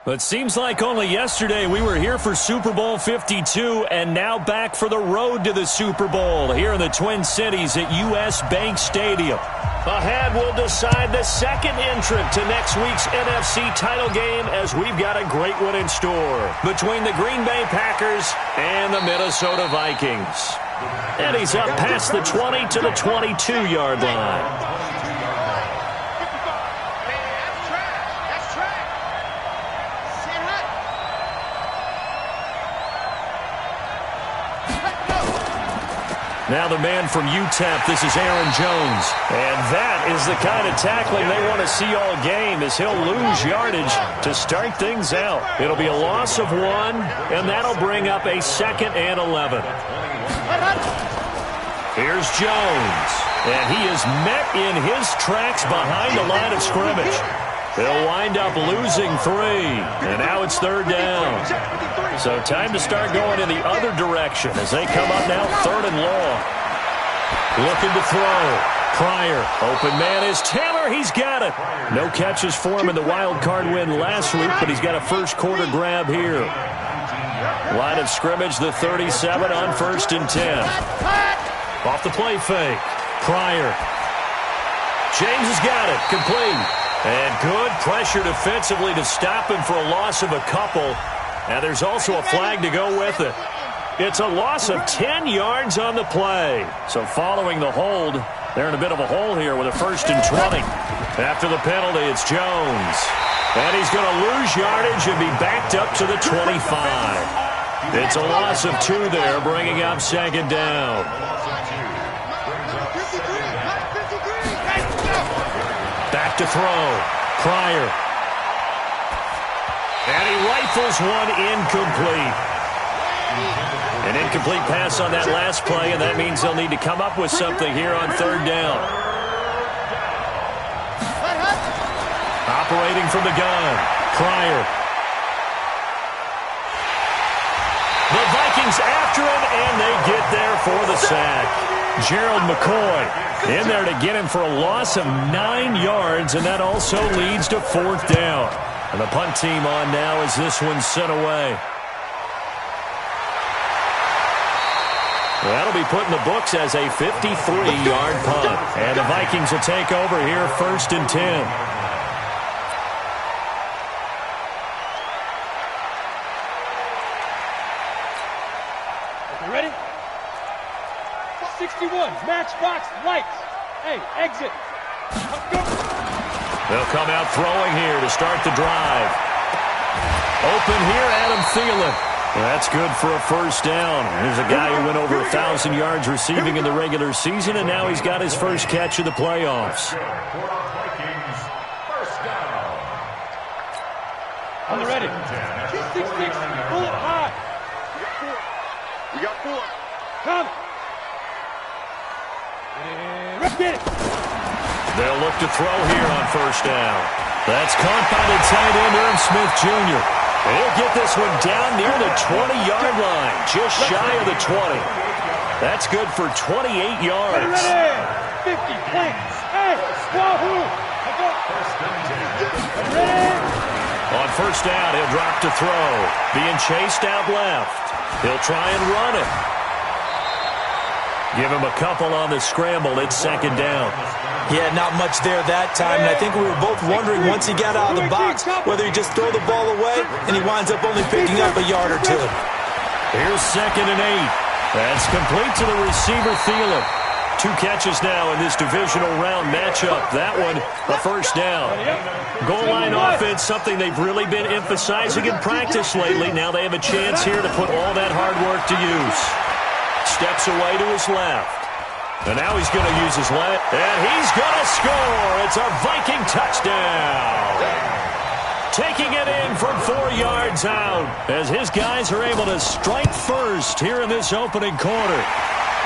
But seems like only yesterday we were here for Super Bowl 52 and now back for the road to the Super Bowl here in the Twin Cities at U.S. Bank Stadium. Ahead will decide the second entrant to next week's NFC title game as we've got a great one in store between the Green Bay Packers and the Minnesota Vikings. And he's up past the 20 to the 22-yard line. Now the man from UTEP, this is Aaron Jones. And that is the kind of tackling they want to see all game as he'll lose yardage to start things out. It'll be a loss of 1, and that'll bring up a 2nd and 11. Here's Jones. And he is met in his tracks behind the line of scrimmage. They'll wind up losing 3, and now it's 3rd down. So time to start going in the other direction as they come up now 3rd and long. Looking to throw. Pryor. Open man is Taylor. He's got it. No catches for him in the wild card win last week, but he's got a first quarter grab here. Line of scrimmage, the 37 on 1st and 10. Off the play fake. Pryor. James has got it. Complete. And good pressure defensively to stop him for a loss of a couple. And there's also a flag to go with it. It's a loss of 10 yards on the play. So following the hold, they're in a bit of a hole here with a 1st and 20. After the penalty, it's Jones. And he's going to lose yardage and be backed up to the 25. It's a loss of 2 there, bringing up 2nd down. Back to throw. Pryor. And he rifles one incomplete. An incomplete pass on that last play, and that means they'll need to come up with something here on 3rd down. Operating from the gun. Pryor. The Vikings after him, and they get there for the sack. Gerald McCoy in there to get him for a loss of 9 yards, and that also leads to 4th down. And the punt team on now as this one's sent away. That'll be put in the books as a 53-yard punt. And the Vikings will take over here 1st and 10. Okay, ready? 61, matchbox, lights. Hey, exit. Let's go. They'll come out throwing here to start the drive. Open here, Adam Thielen. That's good for a 1st down. Here's a guy who went over 1,000 yards receiving in the regular season, and now he's got his first catch of the playoffs. On the ready. 6-6, bullet high. We got 4. Come. And get it. They'll look to throw here on 1st down. That's caught by the tight end, Irv Smith Jr. He'll get this one down near the 20-yard line, just shy of the 20. That's good for 28 yards. 50 points. Hey, wahoo! On 1st down, he'll drop to throw. Being chased out left. He'll try and run it. Give him a couple on the scramble. It's 2nd down. Yeah, not much there that time, and I think we were both wondering once he got out of the box whether he'd just throw the ball away, and he winds up only picking up a yard or 2. Here's 2nd and 8. That's complete to the receiver, Thielen. 2 catches now in this divisional round matchup. That one, a 1st down. Goal line offense, something they've really been emphasizing in practice lately. Now they have a chance here to put all that hard work to use. Steps away to his left. And now he's going to use his left. And he's going to score. It's a Viking touchdown. Taking it in from 4 yards out as his guys are able to strike first here in this opening quarter.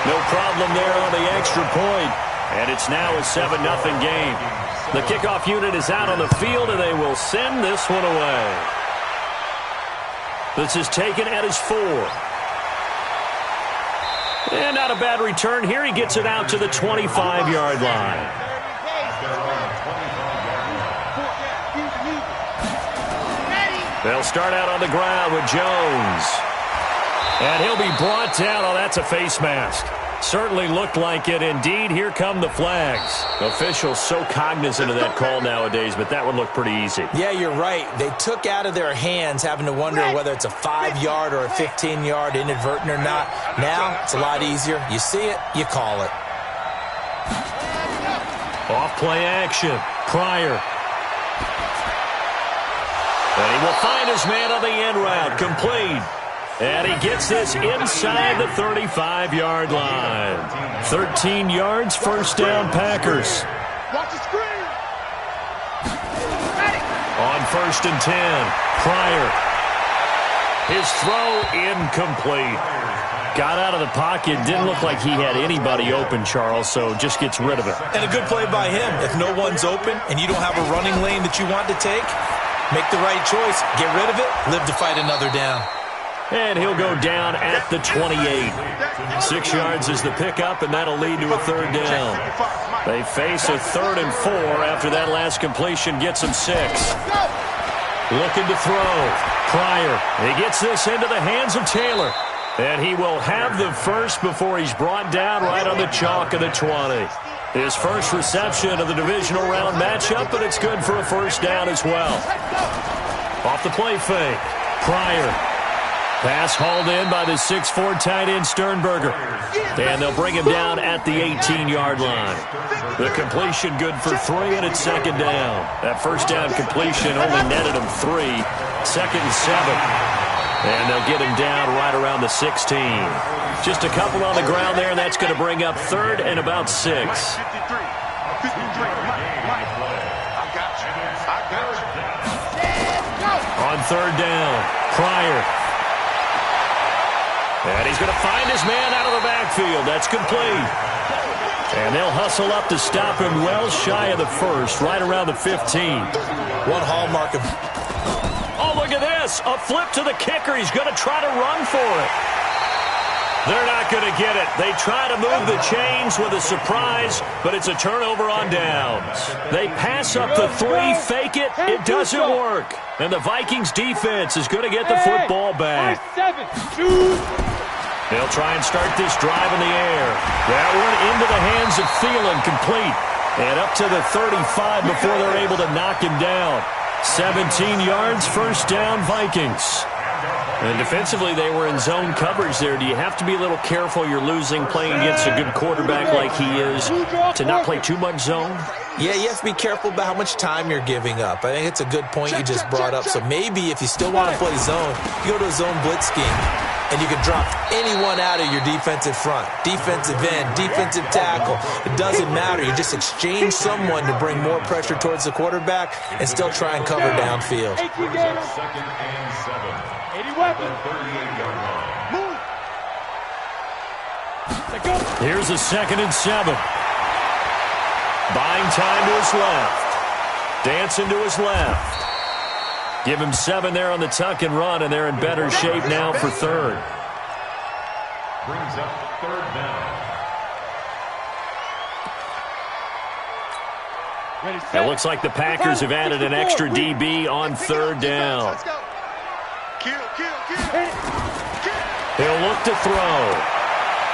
No problem there on the extra point. And it's now a 7-0 game. The kickoff unit is out on the field, and they will send this one away. This is taken at his 4. And not a bad return here. He gets it out to the 25-yard line. They'll start out on the ground with Jones. And he'll be brought down. Oh, that's a face mask. Certainly looked like it. Indeed, here come the flags. Officials so cognizant of that call nowadays, but that would look pretty easy. Yeah, you're right. They took out of their hands having to wonder whether it's a 5-yard or a 15-yard inadvertent or not. Now, it's a lot easier. You see it, you call it. Off-play action. Pryor. And he will find his man on the end route. Complete. And he gets this inside the 35-yard line. 13 yards, first down, Packers. Watch the screen. On 1st and 10, Pryor. His throw incomplete. Got out of the pocket. Didn't look like he had anybody open, Charles, so just gets rid of it. And a good play by him. If no one's open and you don't have a running lane that you want to take, make the right choice. Get rid of it. Live to fight another down. And he'll go down at the 28. 6 yards is the pickup, and that'll lead to a 3rd down. They face a 3rd and 4 after that last completion gets him 6. Looking to throw. Pryor. He gets this into the hands of Taylor. And he will have the first before he's brought down right on the chalk of the 20. His first reception of the divisional round matchup, but it's good for a 1st down as well. Off the play fake. Pryor. Pass hauled in by the 6'4" tight end Sternberger. And they'll bring him down at the 18-yard line. The completion good for 3, and it's 2nd down. That 1st down completion only netted him 3. 2nd and 7. And they'll get him down right around the 16. Just a couple on the ground there, and that's going to bring up 3rd and about 6. On 3rd down, Pryor. And he's going to find his man out of the backfield. That's complete. And they'll hustle up to stop him well shy of the 1st, right around the 15. One hallmark of... Oh, look at this. A flip to the kicker. He's going to try to run for it. They're not going to get it. They try to move the chains with a surprise, but it's a turnover on downs. They pass up the 3, fake it. It doesn't work. And the Vikings defense is going to get the football back. They'll try and start this drive in the air. That one into the hands of Thielen, complete. And up to the 35 before they're able to knock him down. 17 yards, 1st down, Vikings. And defensively, they were in zone coverage there. Do you have to be a little careful? You're losing playing against a good quarterback like he is to not play too much zone? Yeah, you have to be careful about how much time you're giving up. I think it's a good point you just brought up. So maybe if you still want to play zone, you go to a zone blitz scheme, and you can drop anyone out of your defensive front, defensive end, defensive tackle. It doesn't matter. You just exchange someone to bring more pressure towards the quarterback and still try and cover downfield. 2nd and 7. 80 weapons. 38-yard line. Move. Here's a 2nd and 7. Buying time to his left. Dancing to his left. Give him 7 there on the tuck and run, and they're in better shape now for 3rd. Brings up 3rd down. It looks like the Packers have added an extra DB on 3rd down. He'll look to throw.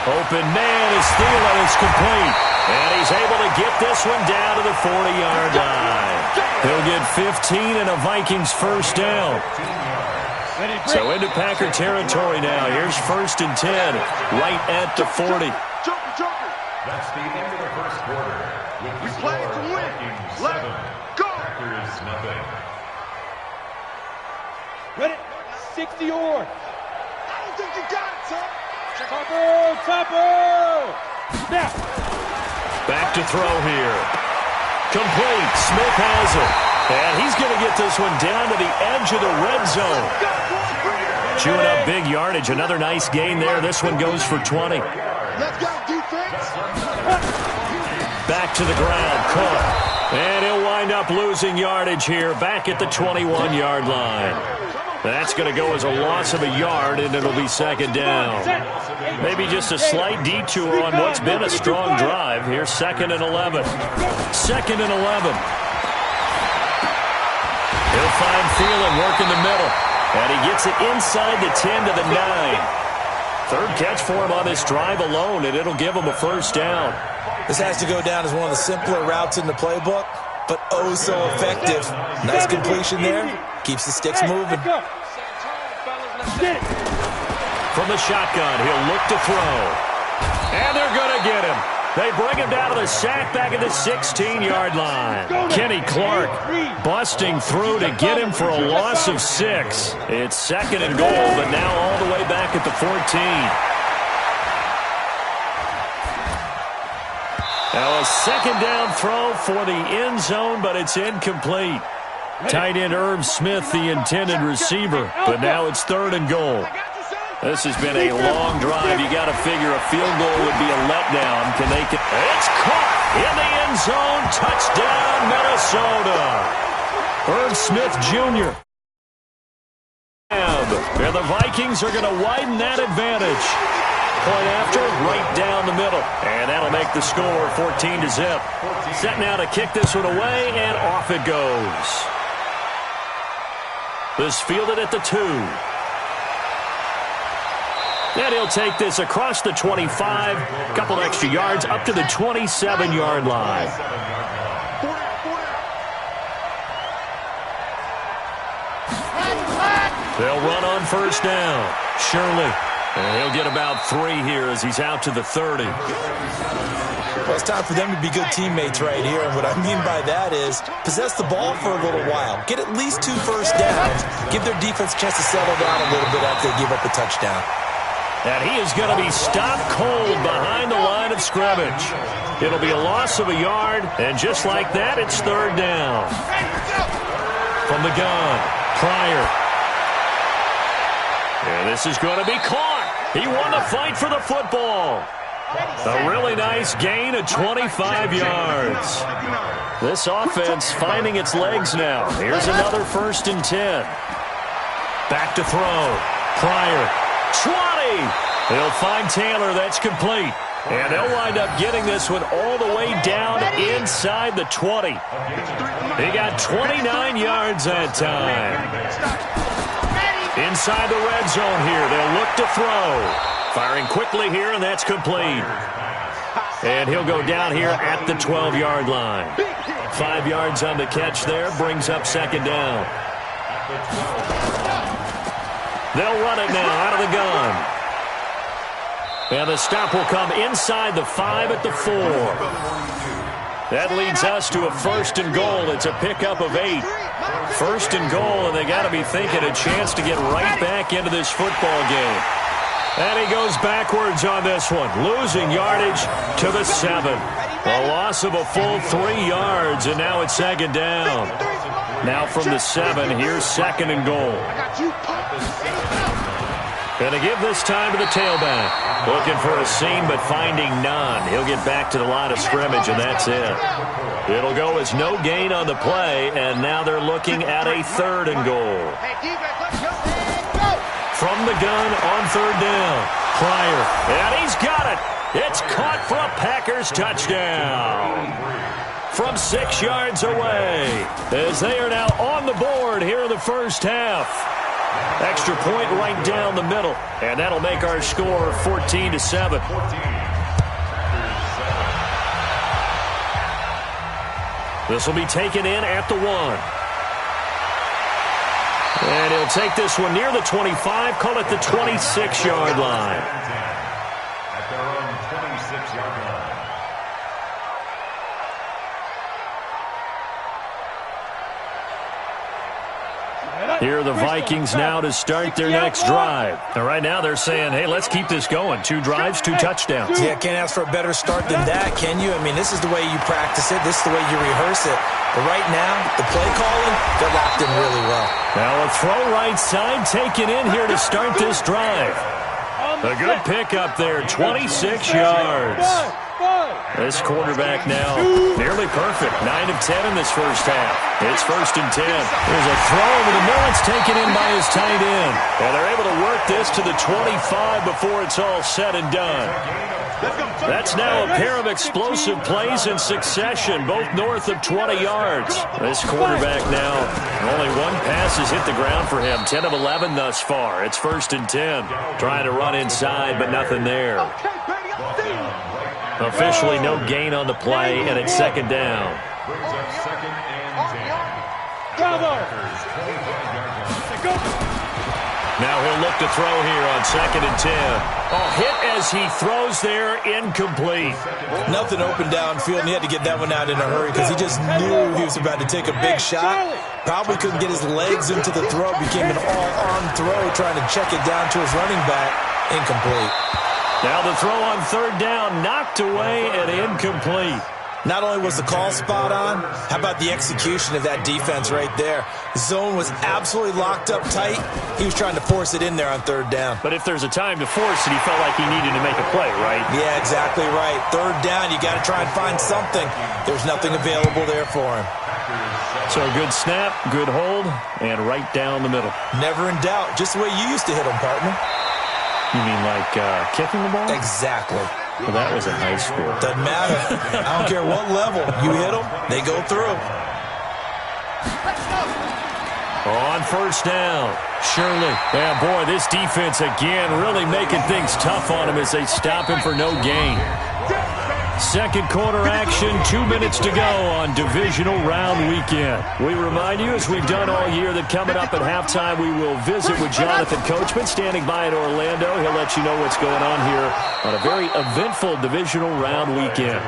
Open man is Thielen. It's complete. And he's able to get this one down to the 40-yard line. He'll get 15 and a Vikings 1st down. So into Packer territory now. Here's 1st and 10, right at the 40. That's the end of the 1st quarter. With the score, Vikings 7, Packers nothing. Ready? 60 or. I don't think you got it, son. Topper! Snap! Back to throw here. Complete. Smith has it. And he's going to get this one down to the edge of the red zone. Chewing up big yardage. Another nice gain there. This one goes for 20. Let's go, defense. Back to the ground. Cook. And he'll wind up losing yardage here. Back at the 21-yard line. That's going to go as a loss of a yard, and it'll be 2nd down. Maybe just a slight detour on what's been a strong drive. Here's 2nd and 11. 2nd and 11. He'll find Thielen working the middle. And he gets it inside the 10 to the 9. Third catch for him on this drive alone, and it'll give him a first down. This has to go down as one of the simpler routes in the playbook, but oh so effective. Nice completion there. Keeps the sticks moving. From the shotgun, he'll look to throw. And they're going to get him. They bring him down to the sack back at the 16-yard line. Kenny Clark busting through to get him for a loss of 6. It's second and goal, but now all the way back at the 14. Now a second down throw for the end zone, but it's incomplete. Tight end Irv Smith, the intended receiver, but now it's third and goal. This has been a long drive. You got to figure a field goal would be a letdown. Can they? It's caught in the end zone. Touchdown, Minnesota. Irv Smith Jr. And the Vikings are going to widen that advantage. Point after, right down the middle. And that'll make the score 14-0. Set now to kick this one away, and off it goes. This fielded at the 2. And he'll take this across the 25, a couple extra yards, up to the 27-yard line. They'll run on first down. Shirley. And he'll get about 3 here as he's out to the 30. Well, it's time for them to be good teammates right here. And what I mean by that is possess the ball for a little while. Get at least 2 first downs. Give their defense a chance to settle down a little bit after they give up a touchdown. And he is going to be stopped cold behind the line of scrimmage. It'll be a loss of a yard, and just like that, it's third down. From the gun, Pryor. And this is going to be caught. He won the fight for the football. A really nice gain of 25 yards. This offense finding its legs now. Here's another 1st and 10. Back to throw. Pryor. 20. He'll find Taylor. That's complete. And they'll wind up getting this one all the way down inside the 20. He got 29 yards that time. Inside the red zone here. They'll look to throw. Firing quickly here, and that's complete. And he'll go down here at the 12-yard line. 5 yards on the catch there. Brings up second down. They'll run it now out of the gun. And the stop will come inside the 5 at the 4. That leads us to a 1st and goal. It's a pickup of 8. 1st and goal, and they got to be thinking a chance to get right back into this football game. And he goes backwards on this one, losing yardage to the 7. A loss of a full 3 yards, and now it's second down. Now from the 7, here's 2nd and goal. Going to give this time to the tailback. Looking for a seam, but finding none. He'll get back to the line of scrimmage, and that's it. It'll go as no gain on the play, and now they're looking at a 3rd and goal. From the gun on 3rd down. Pryor, and he's got it. It's caught for a Packers touchdown. From 6 yards away, as they are now on the board here in the first half. Extra point right down the middle, and that'll make our score 14-7. This will be taken in at the 1. And he'll take this one near the 25, call it the 26-yard line. At their own 26-yard line. Here are the Vikings now to start their next drive. And right now they're saying, hey, let's keep this going. 2 drives, 2 touchdowns. Yeah, can't ask for a better start than that, can you? I mean, this is the way you practice it. This is the way you rehearse it. But right now, the play calling, they're locked in really well. Now a throw right side taken in here to start this drive. A good pickup there, 26 yards. This quarterback now nearly nearly perfect. 9 of 10 in this first half. It's 1st and 10. There's a throw over the middle. It's taken in by his tight end. And they're able to work this to the 25 before it's all said and done. That's now a pair of explosive plays in succession, both north of 20 yards. This quarterback now, only one pass has hit the ground for him. 10 of 11 thus far. It's 1st and 10. Trying to run inside, but nothing there. Officially no gain on the play, and it's 2nd down. Now he'll look to throw here on 2nd and 10. Oh, hit as he throws there, incomplete. Nothing open downfield, and he had to get that one out in a hurry because he just knew he was about to take a big shot. Probably couldn't get his legs into the throw. Became an all-arm throw, trying to check it down to his running back. Incomplete. Now the throw on 3rd down, knocked away and incomplete. Not only was the call spot on, how about the execution of that defense right there? Zone was absolutely locked up tight. He was trying to force it in there on 3rd down. But if there's a time to force it, he felt like he needed to make a play, right? Yeah, exactly right. 3rd down, you got to try and find something. There's nothing available there for him. So good snap, good hold, and right down the middle. Never in doubt. Just the way you used to hit them, partner. You mean like kicking the ball? Exactly. Well, that was a high score. Doesn't matter. I don't care what level. You hit them, they go through. On 1st down, Shirley. Yeah, boy, this defense again really making things tough on him as they stop him for no gain. 2nd quarter action, 2 minutes to go on divisional round weekend. We remind you, as we've done all year, that coming up at halftime, we will visit with Jonathan Coachman standing by in Orlando. He'll let you know what's going on here on a very eventful divisional round weekend.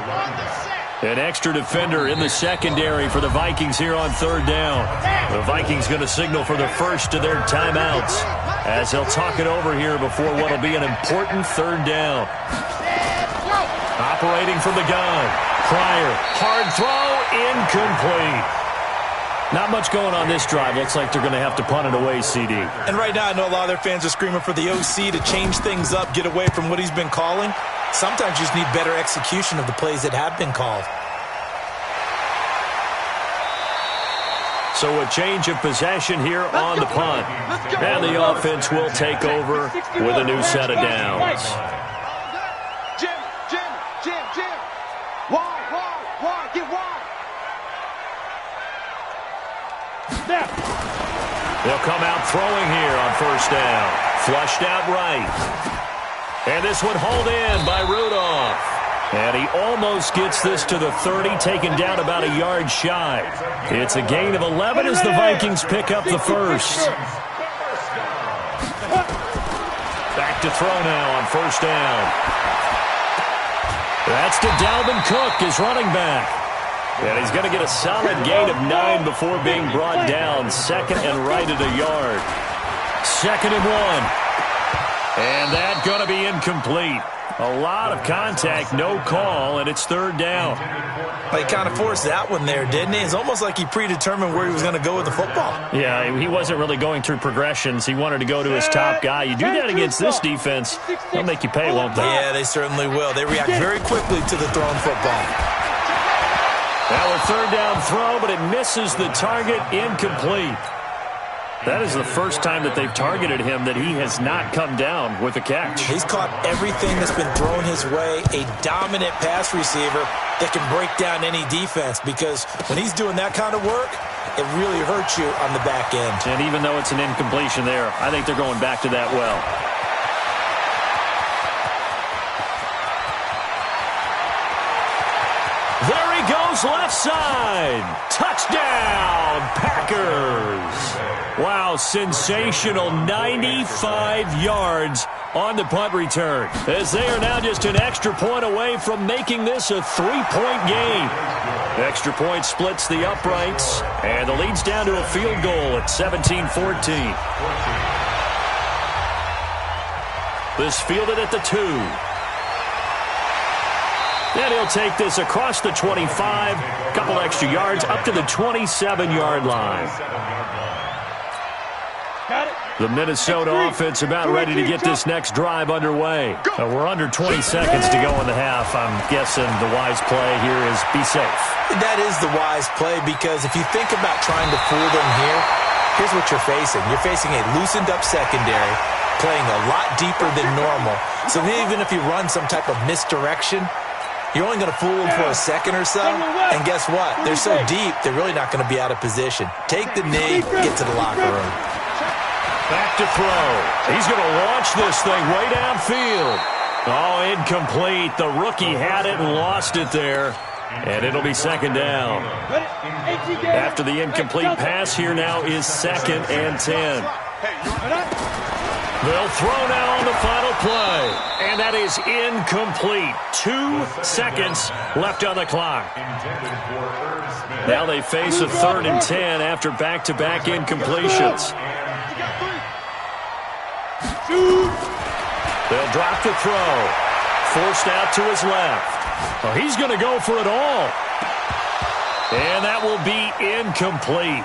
An extra defender in the secondary for the Vikings here on 3rd down. The Vikings going to signal for the first of their timeouts as they'll talk it over here before what will be an important 3rd down. Operating from the gun. Pryor, hard throw, incomplete. Not much going on this drive. Looks like they're going to have to punt it away, CD. And right now, I know a lot of their fans are screaming for the OC to change things up, get away from what he's been calling. Sometimes you just need better execution of the plays that have been called. So a change of possession here on the punt. And the offense will take over with a new set of downs. They'll come out throwing here on 1st down. Flushed out right. And this one hauled in by Rudolph. And he almost gets this to the 30, taken down about a yard shy. It's a gain of 11 as the Vikings pick up the first. Back to throw now on 1st down. That's to Dalvin Cook, his running back. And he's going to get a solid gain of 9 before being brought down. 2nd and right at a yard. 2nd and 1. And that's going to be incomplete. A lot of contact, no call, and it's 3rd down. He kind of forced that one there, didn't he? It's almost like he predetermined where he was going to go with the football. Yeah, he wasn't really going through progressions. He wanted to go to his top guy. You do that against this defense, they'll make you pay, won't they? Yeah, they certainly will. They react very quickly to the thrown football. Now a 3rd down throw, but it misses the target, incomplete. That is the first time that they've targeted him that he has not come down with a catch. He's caught everything that's been thrown his way, a dominant pass receiver that can break down any defense, because when he's doing that kind of work, it really hurts you on the back end. And even though it's an incompletion there, I think they're going back to that well. There he goes, left side. Touchdown, Packers. Wow, sensational 95 yards on the punt return, as they are now just an extra point away from making this a 3-point game. Extra point splits the uprights, and the lead's down to a field goal at 17-14. This fielded at the 2. And he'll take this across the 25, a couple extra yards, up to the 27-yard line. Got it. The Minnesota offense about ready to get this next drive underway. We're under 20 seconds to go in the half. I'm guessing the wise play here is be safe. That is the wise play, because if you think about trying to fool them here, here's what you're facing. You're facing a loosened up secondary, playing a lot deeper than normal. So even if you run some type of misdirection, you're only going to fool them for a second or so. And guess what? They're so deep, they're really not going to be out of position. Take the knee, get to the locker room. Back to throw. He's going to launch this thing way downfield. Oh, incomplete. The rookie had it and lost it there. And it'll be second down. After the incomplete pass, here now is 2nd and 10. They'll throw now on the final play. And that is incomplete. 2 seconds left on the clock. Now they face a 3rd and 10 after back-to-back incompletions. They'll drop the throw. Forced out to his left. Oh, he's going to go for it all. And that will be incomplete.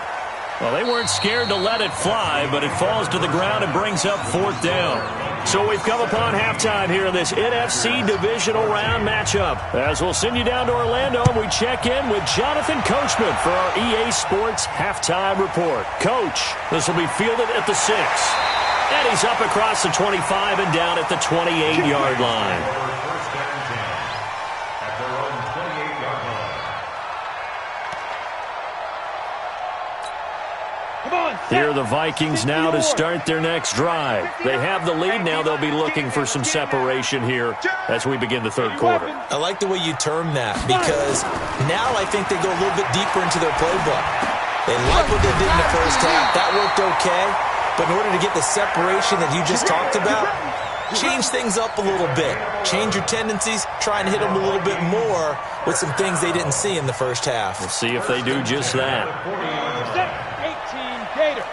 Well, they weren't scared to let it fly, but it falls to the ground and brings up 4th down. So we've come upon halftime here in this NFC divisional round matchup. As we'll send you down to Orlando, and we check in with Jonathan Coachman for our EA Sports halftime report. Coach, this will be fielded at the 6. And he's up across the 25 and down at the 28-yard line. Here are the Vikings now to start their next drive. They have the lead now. They'll be looking for some separation here as we begin the 3rd quarter. I like the way you term that, because now I think they go a little bit deeper into their playbook. They like what they did in the first half. That worked okay. But in order to get the separation that you just talked about, change things up a little bit. Change your tendencies. Try and hit them a little bit more with some things they didn't see in the first half. We'll see if they do just that. 18 Gator.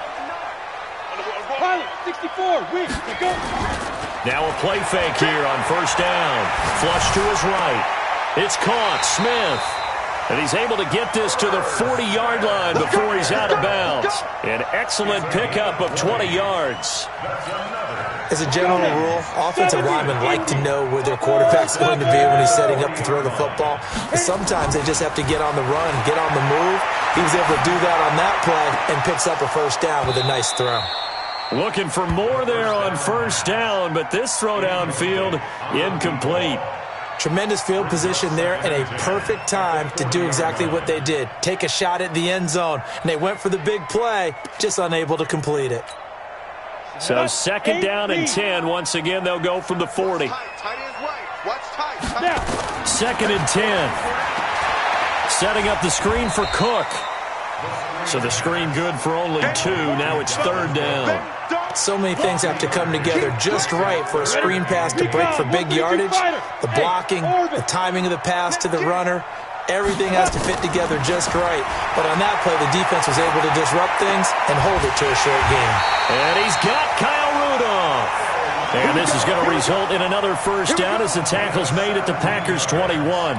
Pilot 64. Weak. Go. Now a play fake here on 1st down. Flush to his right. It's caught. Smith. And he's able to get this to the 40-yard line before he's out of bounds. An excellent pickup of 20 yards. As a general rule, offensive linemen like to know where their quarterback's going to be when he's setting up to throw the football. But sometimes they just have to get on the run, get on the move. He was able to do that on that play and picks up a 1st down with a nice throw. Looking for more there on 1st down, but this throw downfield incomplete. Tremendous field position there and a perfect time to do exactly what they did. Take a shot at the end zone. And they went for the big play, just unable to complete it. So 2nd down and 10. Once again, they'll go from the 40. 2nd and 10. Setting up the screen for Cook. So the screen good for only 2. Now it's 3rd down. So many things have to come together just right for a screen pass to break for big yardage. The blocking, the timing of the pass to the runner, everything has to fit together just right. But on that play, the defense was able to disrupt things and hold it to a short game. And he's got Kyle Rudolph. And this is going to result in another 1st down as the tackle's made at the Packers' 21.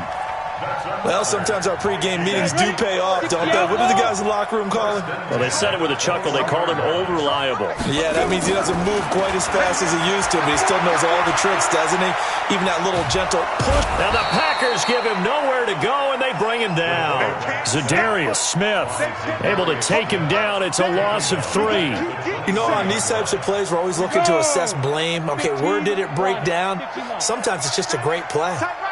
Well, sometimes our pregame meetings do pay off, don't they? What do the guys in the locker room call him? Well, they said it with a chuckle. They called him Old Reliable. Yeah, that means he doesn't move quite as fast as he used to, but he still knows all the tricks, doesn't he? Even that little gentle push. Now the Packers give him nowhere to go, and they bring him down. Za'Darius Smith able to take him down. It's a loss of 3. You know, on these types of plays, we're always looking to assess blame. Okay, where did it break down? Sometimes it's just a great play.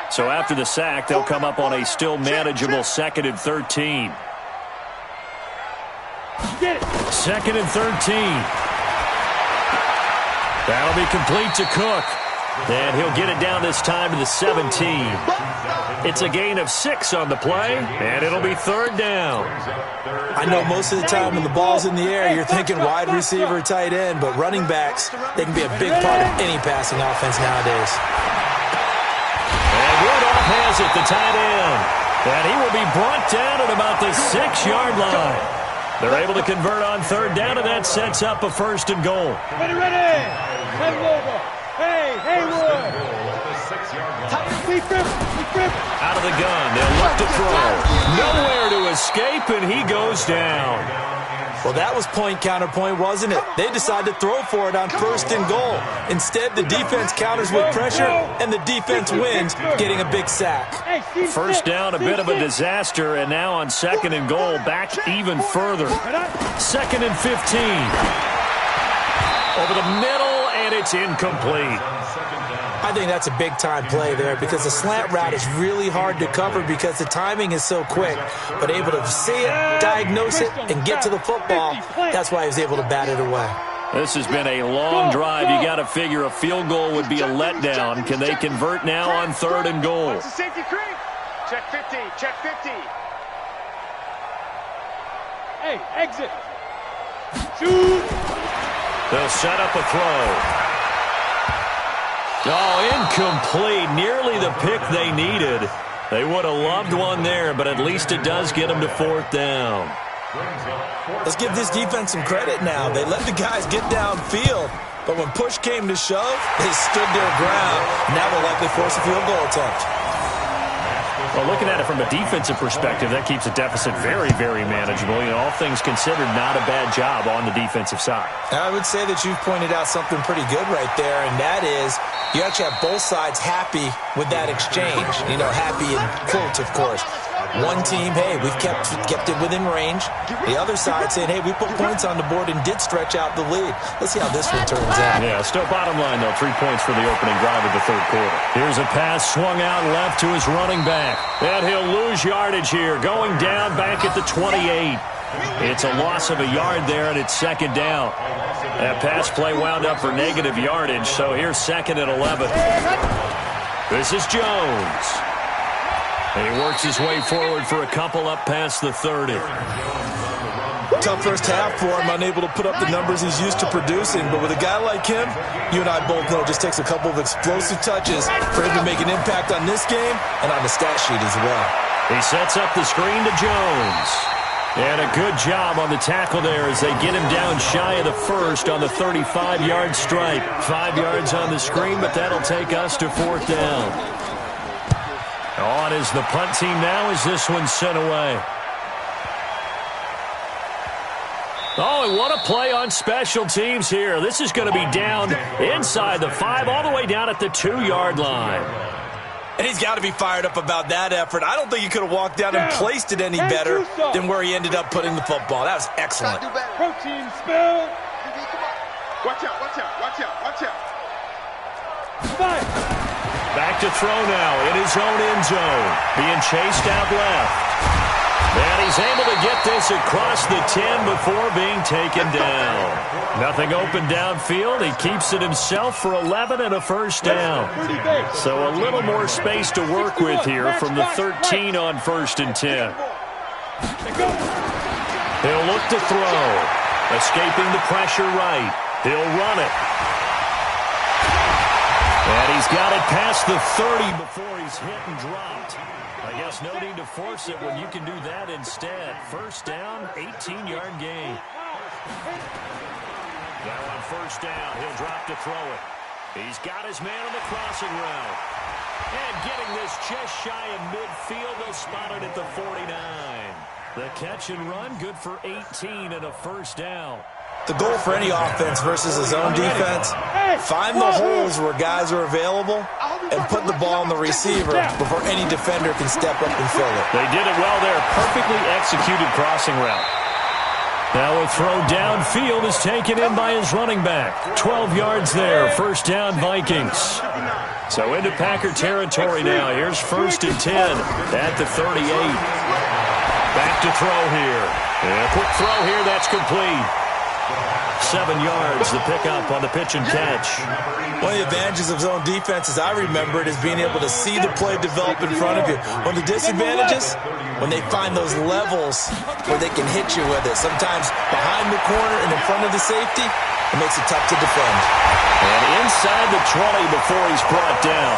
So after the sack, they'll come up on a still manageable 2nd and 13. 2nd and 13. That'll be complete to Cook. And he'll get it down this time to the 17. It's a gain of 6 on the play, and it'll be 3rd down. I know most of the time when the ball's in the air, you're thinking wide receiver, tight end, but running backs, they can be a big part of any passing offense nowadays. And Rudolph has it, the tight end. And he will be brought down at about the 6-yard line. They're able to convert on 3rd down, and that sets up a 1st and goal. Ready. Head over. Hey, Haywood. Out Out of the gun. They'll look to throw. Nowhere to escape. escape, and he goes down. Well, that was point counterpoint, wasn't it? They decided to throw for it on 1st and goal. Instead, the defense counters with pressure, and the defense wins, getting a big sack. First down, a bit of a disaster, and now on 2nd and goal, back even further. 2nd and 15. Over the middle, and it's incomplete. I think that's a big-time play there because the slant route is really hard to cover because the timing is so quick. But able to see it, diagnose it, and get to the football, that's why he was able to bat it away. This has been a long drive. You got to figure a field goal would be a letdown. Can they convert now on 3rd and goal? Check 50, check 50. Hey, exit. Shoot. They'll set up a throw. Oh, incomplete. Nearly the pick they needed. They would have loved one there, but at least it does get them to 4th down. Let's give this defense some credit now. They let the guys get downfield, but when push came to shove, they stood their ground. Now they'll likely force a field goal attempt. Well, looking at it from a defensive perspective, that keeps the deficit very, very manageable. You know, all things considered, not a bad job on the defensive side. I would say that you've pointed out something pretty good right there, and that is you actually have both sides happy with that exchange. You know, happy in quotes, of course. One team, hey, we've kept it within range. The other side saying, hey, we put points on the board and did stretch out the lead. Let's see how this one turns out. Yeah, still bottom line, though, 3 points for the opening drive of the 3rd quarter. Here's a pass swung out left to his running back. And he'll lose yardage here, going down back at the 28. It's a loss of a yard there, and it's 2nd down. That pass play wound up for negative yardage, so here's 2nd and 11. This is Jones. And he works his way forward for a couple up past the 30. Tough first half for him, unable to put up the numbers he's used to producing. But with a guy like him, you and I both know it just takes a couple of explosive touches for him to make an impact on this game and on the stat sheet as well. He sets up the screen to Jones. And a good job on the tackle there as they get him down shy of the 1st on the 35-yard stripe. 5 yards on the screen, but that'll take us to 4th down. On is the punt team now as this one's sent away. Oh, and what a play on special teams here. This is going to be down inside the 5, all the way down at the 2-yard line. And he's got to be fired up about that effort. I don't think he could have walked down and placed it any better than where he ended up putting the football. That was excellent. Protein spill. Watch out, watch out, watch out, watch out. Five. Back to throw now in his own end zone. Being chased out left. And he's able to get this across the 10 before being taken down. Nothing open downfield. He keeps it himself for 11 and a 1st down. So a little more space to work with here from the 13 on 1st and 10. He'll look to throw. Escaping the pressure right. He'll run it. And he's got it past the 30 before he's hit and dropped. I guess no need to force it when you can do that instead. 1st down, 18-yard gain. Now on 1st down, he'll drop to throw it. He's got his man on the crossing route. And getting this just shy of midfield, they'll spot it at the 49. The catch and run, good for 18 and a 1st down. The goal for any offense versus his own defense, find the holes where guys are available and put the ball on the receiver before any defender can step up and fill it. They did it well there. Perfectly executed crossing route. Now a throw downfield is taken in by his running back. 12 yards there. 1st down, Vikings. So into Packer territory now. Here's 1st and 10 at the 38. Back to throw here. And a quick throw here. That's complete. 7 yards, the pickup on the pitch and catch. One of the advantages of zone defense, as I remember it, is being able to see the play develop in front of you. One of the disadvantages, when they find those levels where they can hit you with it. Sometimes behind the corner and in front of the safety, it makes it tough to defend. And inside the 20 before he's brought down.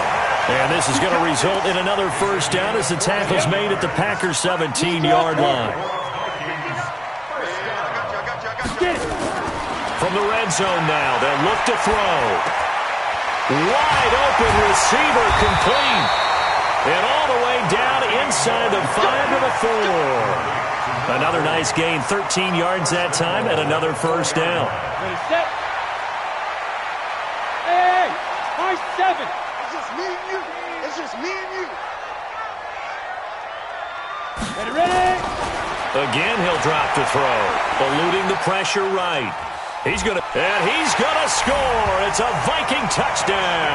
And this is going to result in another 1st down as the tackle's made at the Packers' 17-yard line. From the red zone now, they'll look to throw. Wide open receiver complete. And all the way down inside the 5 to the 4. Another nice gain, 13 yards that time, and another first down. Ready, set. Hey, high 7. It's just me and you. It's just me and you. Ready, ready. Again, he'll drop to throw, eluding the pressure right. He's gonna score. It's a Viking touchdown.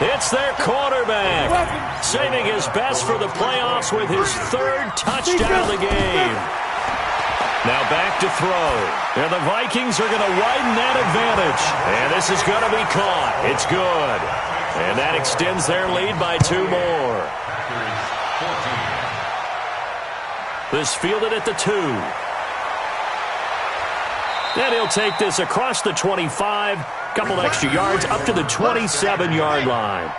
It's their quarterback, saving his best for the playoffs with his 3rd touchdown of the game. Now back to throw. And the Vikings are going to widen that advantage. And this is going to be caught. It's good. And that extends their lead by 2 more. This fielded at the 2. Then he'll take this across the 25, couple extra yards up to the 27-yard line.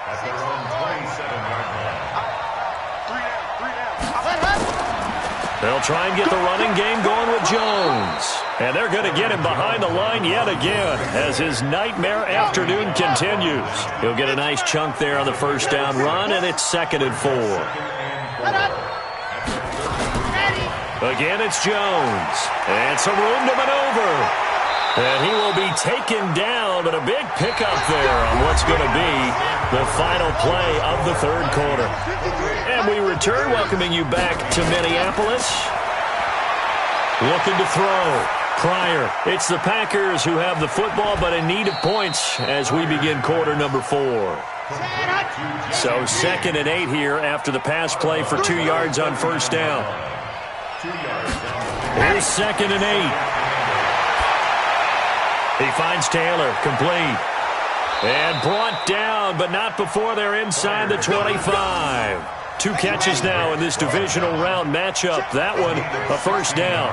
They'll try and get the running game going with Jones. And they're going to get him behind the line yet again as his nightmare afternoon continues. He'll get a nice chunk there on the first down run, and it's 2nd and 4. Again, it's Jones. And some room to maneuver. And he will be taken down, but a big pickup there on what's going to be the final play of the 3rd quarter. And we return, welcoming you back to Minneapolis. Looking to throw. Pryor. It's the Packers who have the football, but in need of points as we begin quarter number 4. So 2nd and 8 here after the pass play for 2 yards on first down. Here's 2nd and 8. He finds Taylor, complete. And brought down, but not before they're inside the 25. 2 catches now in this divisional round matchup. That one, a first down.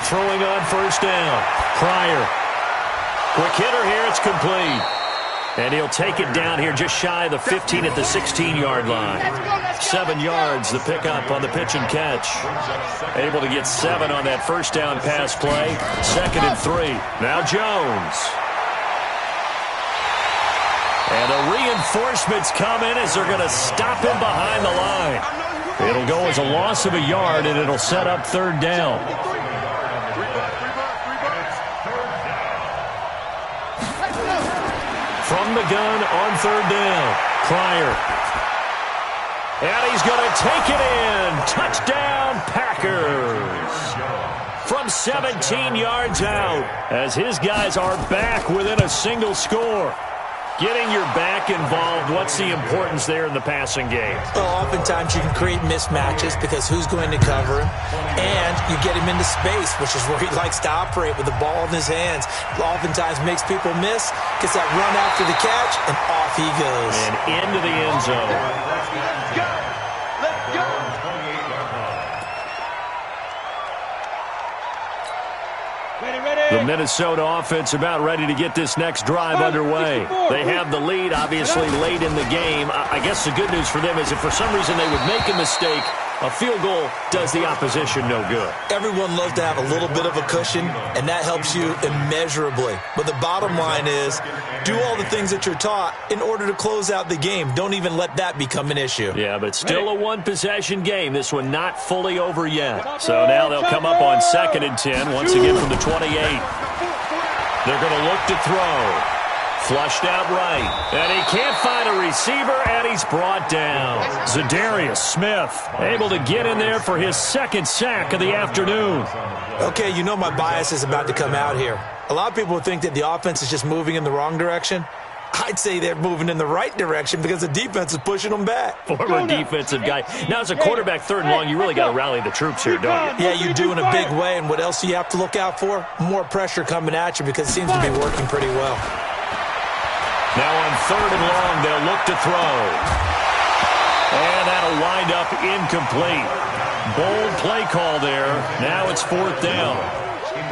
Throwing on first down. Pryor. Quick hitter here, it's complete. And he'll take it down here just shy of the 15 at the 16-yard line. 7 yards, the pickup on the pitch and catch. Able to get 7 on that first down pass play. 2nd and 3. Now Jones. And the reinforcements come in as they're going to stop him behind the line. It'll go as a loss of a yard, and it'll set up 3rd down. From the gun on 3rd down. Pryor. And he's going to take it in. Touchdown, Packers. From 17 yards out as his guys are back within a single score. Getting your back involved, what's the importance there in the passing game? Well, oftentimes you can create mismatches because who's going to cover him? And you get him into space, which is where he likes to operate with the ball in his hands. Oftentimes makes people miss, gets that run after the catch, and off he goes. And into the end zone. Let's go. The Minnesota offense about ready to get this next drive underway. They have the lead, obviously, late in the game. I guess the good news for them is if for some reason they would make a mistake, a field goal does the opposition no good. Everyone loves to have a little bit of a cushion, and that helps you immeasurably. But the bottom line is, do all the things that you're taught in order to close out the game. Don't even let that become an issue. Yeah, but still a one-possession game. This one not fully over yet. So now they'll come up on 2nd and 10, once again from the 28. They're going to look to throw. Flushed out right. And he can't find a receiver, and he's brought down. Zadarius Smith able to get in there for his 2nd sack of the afternoon. Okay, you know my bias is about to come out here. A lot of people think that the offense is just moving in the wrong direction. I'd say they're moving in the right direction because the defense is pushing them back. Former defensive guy. Now, as a quarterback 3rd and long, you really got to rally the troops here, don't you? Yeah, you do in a big way. And what else do you have to look out for? More pressure coming at you because it seems to be working pretty well. Now on 3rd and long, they'll look to throw. And that'll wind up incomplete. Bold play call there. Now it's 4th down.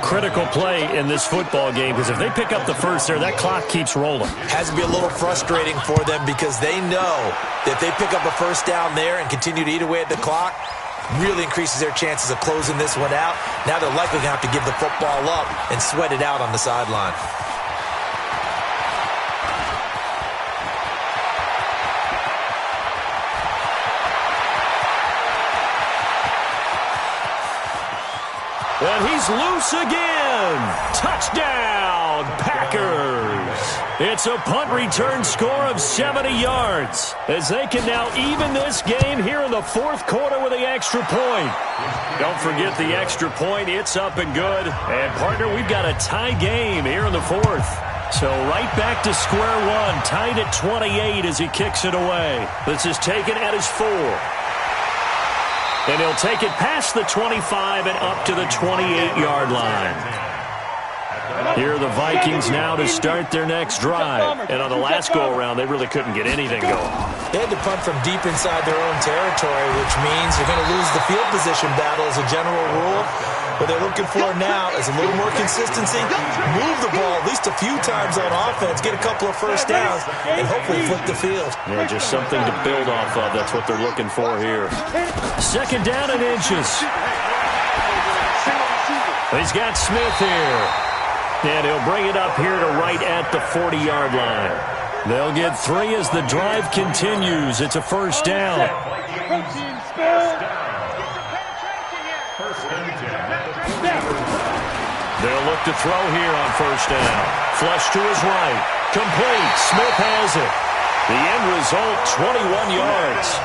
Critical play in this football game because if they pick up the first there, that clock keeps rolling. Has to be a little frustrating for them because they know that if they pick up a first down there and continue to eat away at the clock, really increases their chances of closing this one out. Now they're likely going to have to give the football up and sweat it out on the sideline. And he's loose again. Touchdown, Packers. It's a punt return score of 70 yards as they can now even this game here in the fourth quarter with the extra point. Don't forget the extra point. It's up and good. And, partner, we've got a tie game here in the fourth. So right back to square one, tied at 28 as he kicks it away. This is taken at his 4. And he'll take it past the 25 and up to the 28-yard line. Here are the Vikings now to start their next drive. And on the last go-around, they really couldn't get anything going. They had to punt from deep inside their own territory, which means you're going to lose the field position battle as a general rule. What they're looking for now is a little more consistency, move the ball at least a few times on offense, get a couple of first downs, and hopefully flip the field. Yeah, just something to build off of. That's what they're looking for here. Second down and inches. He's got Smith here. And he'll bring it up here to right at the 40-yard line. They'll get 3 as the drive continues. It's a first down. They'll look to throw here on first down. Flush to his right. Complete. Smith has it. The end result, 21 yards.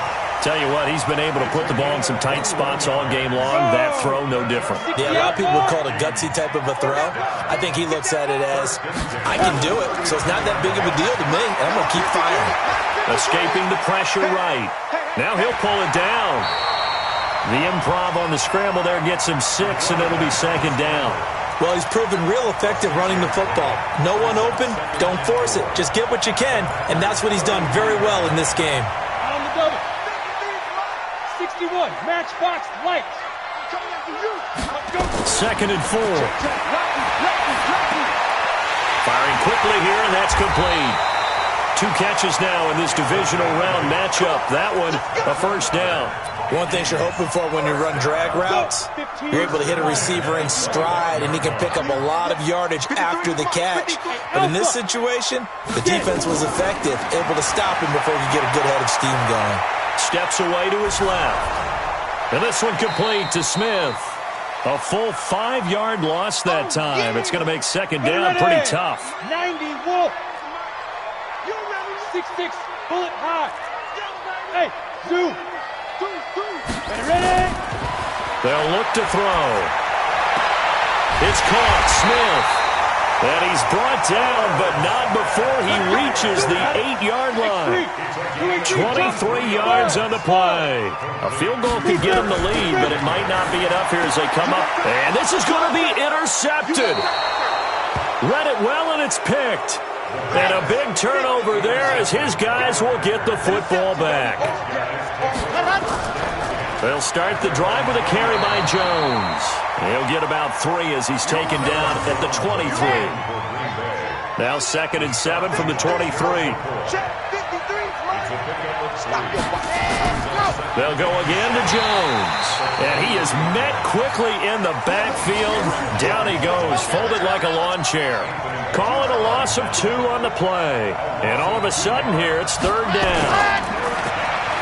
Tell you what, he's been able to put the ball in some tight spots all game long. That throw, no different. Yeah, a lot of people would call it a gutsy type of a throw. I think he looks at it as, I can do it, so it's not that big of a deal to me, and I'm going to keep firing. Escaping the pressure right. Now he'll pull it down. The improv on the scramble there gets him 6, and it'll be second down. Well, he's proven real effective running the football. No one open, don't force it. Just get what you can, and that's what he's done very well in this game. On the double. 61, matchbox lights. Second and 4. Firing quickly here, and that's complete. 2 catches now in this divisional round matchup. That one, a first down. One thing you're hoping for when you run drag routes, you're able to hit a receiver in stride, and he can pick up a lot of yardage after the catch. But in this situation, the defense was effective, able to stop him before he could get a good head of steam going. Steps away to his left. And this one complete to Smith. A full 5-yard loss that time. It's going to make second down pretty tough. 90 Wolf. 6'6", bullet high. Hey, Zoo. Ready? They'll look to throw. It's caught. Smith. And he's brought down, but not before he reaches the 8-yard line. 23 yards on the play. A field goal could get him the lead, but it might not be enough here as they come up. And this is going to be intercepted. Read it well, and it's picked. And a big turnover there as his guys will get the football back. They'll start the drive with a carry by Jones. He'll get about 3 as he's taken down at the 23. Now 2nd and 7 from the 23. They'll go again to Jones. And he is met quickly in the backfield. Down he goes, folded like a lawn chair. Call it a loss of 2 on the play. And all of a sudden here, it's 3rd down.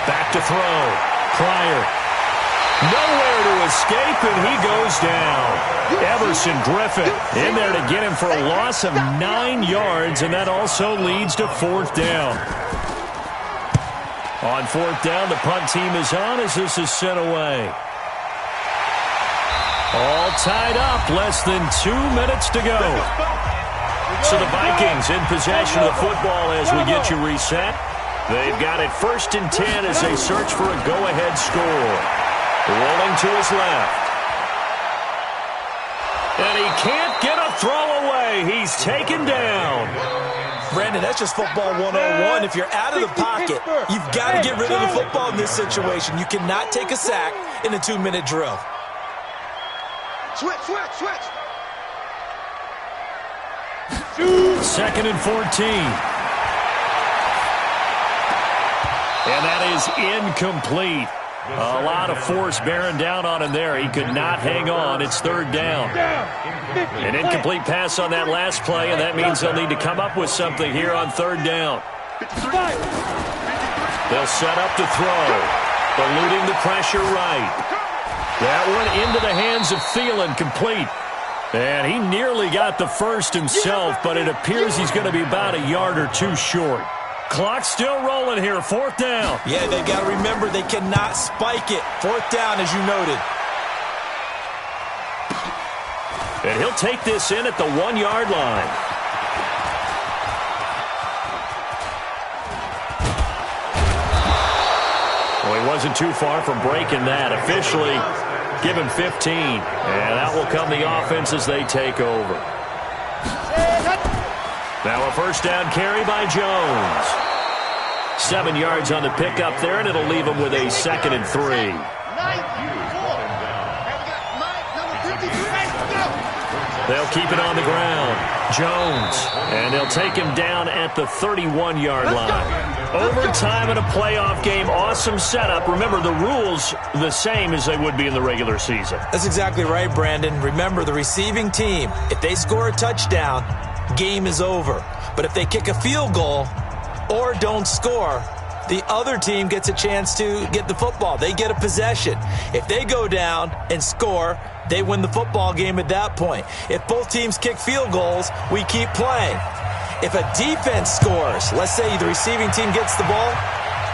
Back to throw. Pryor. Nowhere to escape, and he goes down. Everson Griffin in there to get him for a loss of 9 yards, and that also leads to 4th down. On 4th down, the punt team is on as this is sent away. All tied up, less than 2 minutes to go. So the Vikings in possession of the football as we get you reset. They've got it 1st and 10 as they search for a go-ahead score. Rolling to his left. And he can't get a throw away. He's taken down. Brandon, that's just football 101. If you're out of the pocket, you've got to get rid of the football in this situation. You cannot take a sack in a 2-minute drill. Switch. 2nd and 14. And that is incomplete. A lot of force bearing down on him there. He could not hang on. It's 3rd down. An incomplete pass on that last play, and that means they'll need to come up with something here on 3rd down. They'll set up to throw. Eluding the pressure right. That one into the hands of Thielen, complete. And he nearly got the first himself, but it appears he's going to be about a yard or two short. Clock's still rolling here, 4th down. Yeah, they got to remember they cannot spike it. 4th down, as you noted. And he'll take this in at the 1-yard line. Well, he wasn't too far from breaking that. Officially, give him 15. And that will come the offense as they take over. Now a 1st down carry by Jones. 7 yards on the pickup there, and it'll leave him with a 2nd and 3. They'll keep it on the ground. Jones. And they'll take him down at the 31-yard line. Overtime in a playoff game. Awesome setup. Remember, the rules the same as they would be in the regular season. That's exactly right, Brandon. Remember, the receiving team, if they score a touchdown, game is over. But if they kick a field goal or don't score, the other team gets a chance to get the football. They get a possession. If they go down and score, they win the football game at that point. If both teams kick field goals, we keep playing. If a defense scores, let's say the receiving team gets the ball,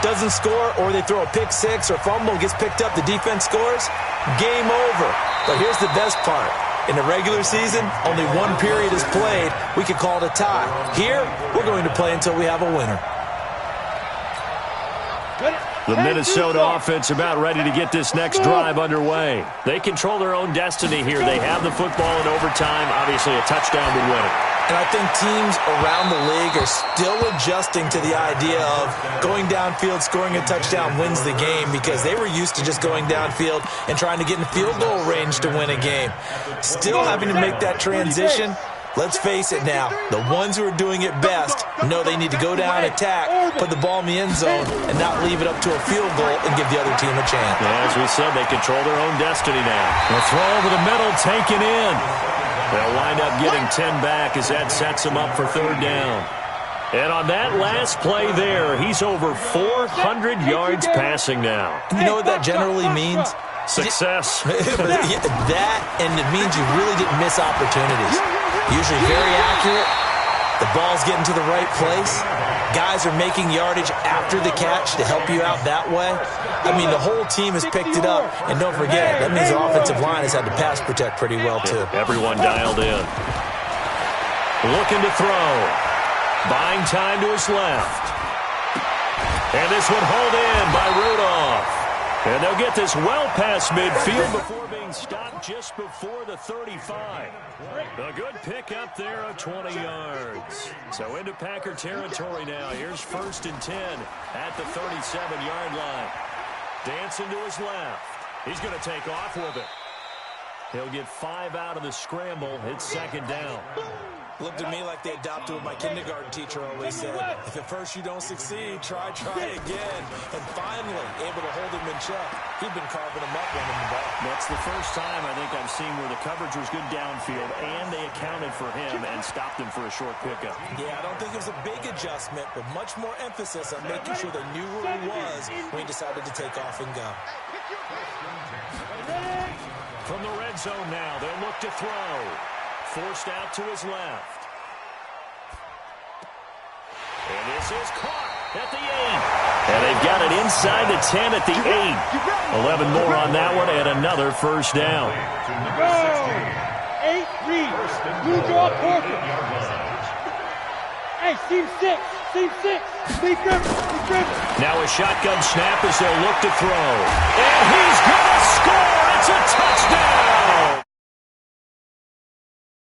doesn't score, or they throw a pick six or fumble, gets picked up, the defense scores, game over. But here's the best part. In the regular season, only one period is played. We could call it a tie. Here, we're going to play until we have a winner. The Minnesota offense about ready to get this next drive underway. They control their own destiny here. They have the football in overtime. Obviously, a touchdown would win it. And I think teams around the league are still adjusting to the idea of going downfield, scoring a touchdown wins the game, because they were used to just going downfield and trying to get in field goal range to win a game. Still having to make that transition. Let's face it now, the ones who are doing it best know they need to go down, attack, put the ball in the end zone, and not leave it up to a field goal and give the other team a chance. Yeah, as we said, they control their own destiny now. The throw over the middle, taken in. They'll wind up getting 10 back as that sets them up for 3rd down. And on that last play there, he's over 400 yards passing now. You know what that generally means? Success. That, and it means you really didn't miss opportunities. Usually very accurate. The ball's getting to the right place. Guys are making yardage after the catch to help you out that way. I mean, the whole team has picked it up. And don't forget, that means the offensive line has had to pass protect pretty well, too. Everyone dialed in. Looking to throw. Buying time to his left. And this one hauled in by Rudolph. And they'll get this well past midfield before being stopped just before the 35. A good pickup there of 20 yards. So into Packer territory now. Here's 1st and 10 at the 37-yard line. Dancing to his left. He's going to take off with it. He'll get 5 out of the scramble. It's 2nd down. Looked at me like they adopted what my kindergarten teacher always said. If at first you don't succeed, try again. And finally, able to hold him in check. He'd been carving him up running the ball. That's the first time I think I've seen where the coverage was good downfield and they accounted for him and stopped him for a short pickup. Yeah, I don't think it was a big adjustment, but much more emphasis on making sure they knew where he was when he decided to take off and go. From the red zone now, they'll look to throw. Forced out to his left. And this is caught at the 8. And they've got it inside the 10 at the 8. 11 more on that one and another 1st down. 8-3. Blue draw perfect. Hey, seam 6. Seam 6. Big grip. Now a shotgun snap as they'll look to throw. And he's going to score. It's a touchdown.